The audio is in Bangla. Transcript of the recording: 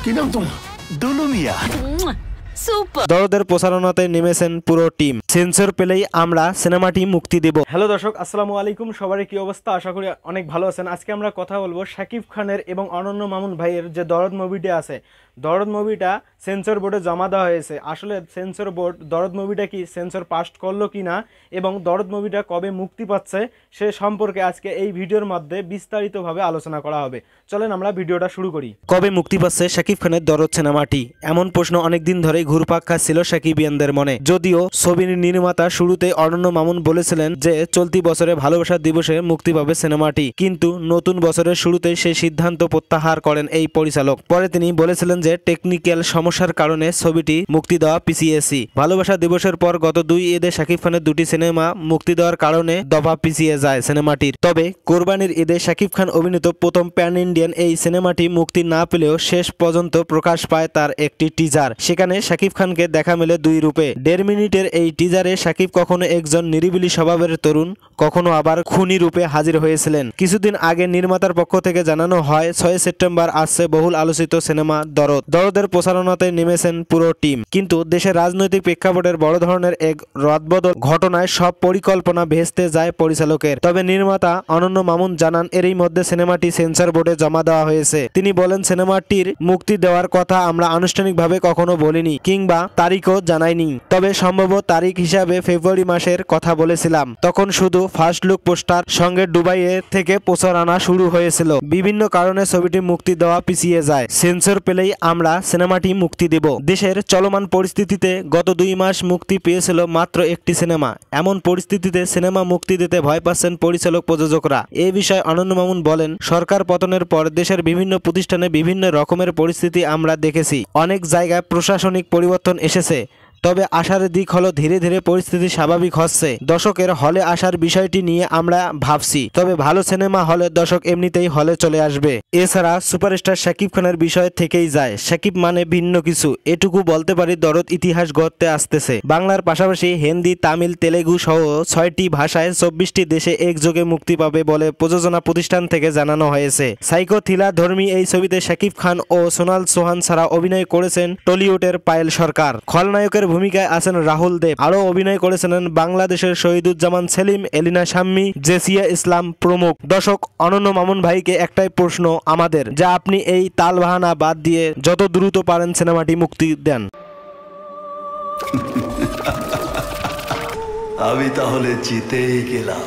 কি নাম তোমার? দুলু মিয়া। দরদের প্রচারণাতে নেমেছেন পুরো টিম। সেন্সর পেলেই আমরা সিনেমাটি মুক্তি দেব। হ্যালো দর্শক, আসসালামু আলাইকুম। সবারই কি অবস্থা? আশা করি অনেক ভালো আছেন। আজকে আমরা কথা বলবো শাকিব খানের এবং অনন্য মামুন ভাইয়ের যে দরদ মুভিটা আছে, দরদ মুভিটা সেন্সর বোর্ডে জমা দেওয়া হয়েছে। আসলে সেন্সর বোর্ড দরদ মুভিটা কি সেন্সর পাস করলো কি না এবং দরদ মুভিটা কবে মুক্তি পাচ্ছে সে সম্পর্কে আজকে এই ভিডিওর মধ্যে বিস্তারিতভাবে আলোচনা করা হবে। চলেন আমরা ভিডিওটা শুরু করি। কবে মুক্তি পাচ্ছে শাকিব খানের দরদ সিনেমাটি? এমন প্রশ্ন অনেকদিন ধরেই ঘুরপাক খাচ্ছিল শাকিবিয়ানদের মনে। যদিও ছবির নির্মাতা শুরুতে অনন্য মামুন বলেছিলেন যে চলতি বছরে ভালোবাসা দিবসে মুক্তি পাবে সিনেমাটি, কিন্তু নতুন বছরের শুরুতে সেই সিদ্ধান্ত প্রত্যাহার করেন এই পরিচালক। পরে তিনি বলেছিলেন যে টেকনিক্যাল সমস্যার কারণে ছবিটি মুক্তি দেওয়া পিছিয়েছি। ভালোবাসা দিবসের পর গত 2 ঈদে শাকিব খানের 2টি সিনেমা মুক্তি দেওয়ার কারণে দফা পিছিয়ে যায় সিনেমাটির। তবে কোরবানির ঈদে শাকিব খান অভিনীত প্রথম প্যান ইন্ডিয়ান এই সিনেমাটি মুক্তি না পেলেও শেষ পর্যন্ত প্রকাশ পায় তার একটি টিজার। সেখানে শাকিব খানকে দেখা মেলে 2 রূপে। 1.5 মিনিটের এই টিজারে শাকিব কখনো একজন নিরিবিলি স্বভাবের তরুণ, কখনো আবার খুনি রূপে হাজির হয়েছিলেন। কিছুদিন আগে নির্মাতার পক্ষ থেকে জানানো হয় 6 সেপ্টেম্বর আসছে বহুল আলোচিত সিনেমা দরদ। দরদের প্রচারণাতে নেমেছেন পুরো টিম, কিন্তু দেশের রাজনৈতিক প্রেক্ষাপটের বড় ধরনের এক রদবদল ঘটনায় সব পরিকল্পনা ভেস্তে যায় পরিচালকের। তবে নির্মাতা অনন্য মামুন জানান এরই মধ্যে সিনেমাটি সেন্সর বোর্ডে জমা দেওয়া হয়েছে। তিনি বলেন, সিনেমাটির মুক্তি দেওয়ার কথা আমরা আনুষ্ঠানিকভাবে কখনো বলিনি কিংবা তারিখও জানাইনি। তবে সম্ভব তারিখ হিসাবে ফেব্রুয়ারি মাসের কথা বলেছিলাম। তখন শুধু ফার্স্ট লুক পোস্টার সঙ্গে দুবাইয়ে থেকে প্রচারণা শুরু হয়েছিল। বিভিন্ন কারণে ছবিটি মুক্তি দেওয়া পিছিয়ে যায়। সেন্সর পেলেই আমরা সিনেমাটি মুক্তি দেব। দেশের চলমান পরিস্থিতিতে গত 2 মাস মুক্তি পেয়েছিল মাত্র একটি সিনেমা। এমন পরিস্থিতিতে সিনেমা মুক্তি দিতে ভয় পাচ্ছেন পরিচালক প্রযোজকরা। এ বিষয়ে অনন্য মামুন বলেন, সরকার পতনের পর দেশের বিভিন্ন প্রতিষ্ঠানে বিভিন্ন রকমের পরিস্থিতি আমরা দেখেছি। অনেক জায়গায় প্রশাসনিক পরিবর্তন এসেছে। তবে আশার দিক হলো ধীরে ধীরে পরিস্থিতি স্বাভাবিক হচ্ছে। দর্শকের হলে আসার বিষয়টি নিয়ে আমরা ভাবছি। তবে ভালো সিনেমা হলে দর্শক এমনিতেই হলে চলে আসবে। এছাড়া সুপারস্টার শাকিব খানের বিষয় থেকেই যায়। শাকিব মানে ভিন্ন কিছু, এটুকু বলতে পারি। দরদ ইতিহাস গড়তে আসতেছে। বাংলার পাশাপাশি হিন্দি, তামিল, তেলেগু সহ 6টি ভাষায় 24টি দেশে একযোগে মুক্তি পাবে বলে প্রযোজনা প্রতিষ্ঠান থেকে জানানো হয়েছে। সাইকো থ্রিলার ধর্মী এই ছবিতে শাকিব খান ও সোনাল চৌহান ছাড়া অভিনয় করেছেন টলিউডের পায়েল সরকার। খলনায়কের ভূমিকায় আছেন রাহুল দেব। আরও অভিনয় করেছিলেন বাংলাদেশের শহীদুজ্জামান সেলিম, এলিনা শাম্মী, জেসিয়া ইসলাম প্রমুখ। দর্শক, অনন্য মামুন ভাইকে একটাই প্রশ্ন আমাদের, যা আপনি এই তালবাহানা বাদ দিয়ে যত দ্রুত পারেন সিনেমাটি মুক্তি দেন। আমি তাহলে জিতেই গেলাম।